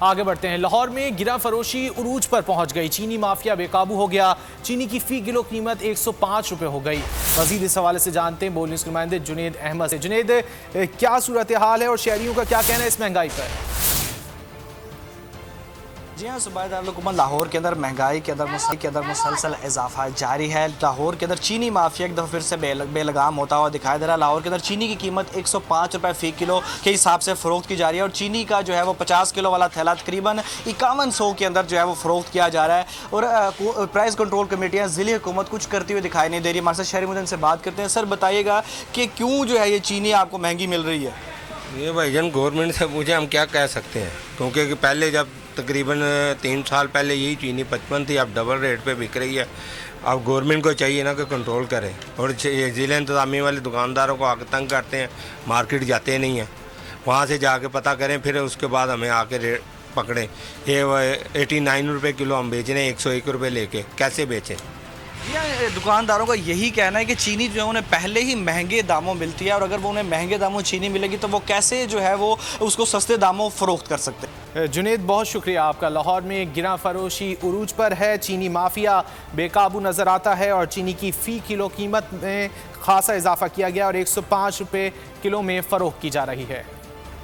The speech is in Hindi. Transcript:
आगे बढ़ते हैं। लाहौर में गिरा फरोशी उरूज पर पहुंच गई। चीनी माफिया बेकाबू हो गया। चीनी की फी किलो कीमत 105 रुपए हो गई। मजीद इस हवाले से जानते हैं बोल न्यूज़ के नुमाइंदे जुनेद अहमद से। जुनेद, क्या सूरत हाल है और शहरियों का क्या कहना है इस महंगाई पर? जी हाँ, सूबाई दारुल-हुकूमत लाहौर के अंदर महंगाई के अंदर मुसलसल इजाफा जारी है। लाहौर के अंदर चीनी माफिया एक दफ़ा फिर से बेलगाम होता हुआ दिखाई दे रहा है। लाहौर के अंदर चीनी की कीमत 105 रुपये फ़ी किलो के हिसाब से फ़रोख्त की जा रही है और चीनी का जो है वो 50 किलो वाला थैला तकरीबन 5100 के अंदर जो है वो फ़रोख्त किया जा रहा है। और प्राइस कंट्रोल कमेटियाँ ज़िली हुकूमत कुछ करती हुई दिखाई नहीं दे रही। हमारे साथ शहरी मुद्दे से बात करते हैं। सर बताइएगा कि क्यों जो है ये चीनी आपको महंगी मिल रही है? ये भाईजान गवर्नमेंट से पूछे हम क्या कह सकते हैं, क्योंकि पहले जब तकरीबन 3 साल पहले यही चीनी 55 थी, अब डबल रेट पे बिक रही है। अब गवर्नमेंट को चाहिए ना कि कंट्रोल करे और ज़िले इंतज़ामी वाले दुकानदारों को आके तंग करते हैं, मार्केट जाते नहीं हैं, वहाँ से जाके पता करें फिर उसके बाद हमें आके रेट पकड़ें। ये 89 रुपये किलो हम बेच रहे हैं, 101 रुपये लेके कैसे बेचें? ये दुकानदारों का यही कहना है कि चीनी जो है उन्हें पहले ही महंगे दामों मिलती है और अगर वो उन्हें महंगे दामों चीनी मिलेगी तो वो कैसे जो है वो उसको सस्ते दामों फ़रोख्त कर सकते हैं। जुनेद, बहुत शुक्रिया आपका। लाहौर में गिरा फरोशी उरूज पर है। चीनी माफिया बेकाबू नजर आता है और चीनी की फ़ी किलो कीमत में खासा इजाफा किया गया और 105 रुपये किलो में फ़रोख्त की जा रही है।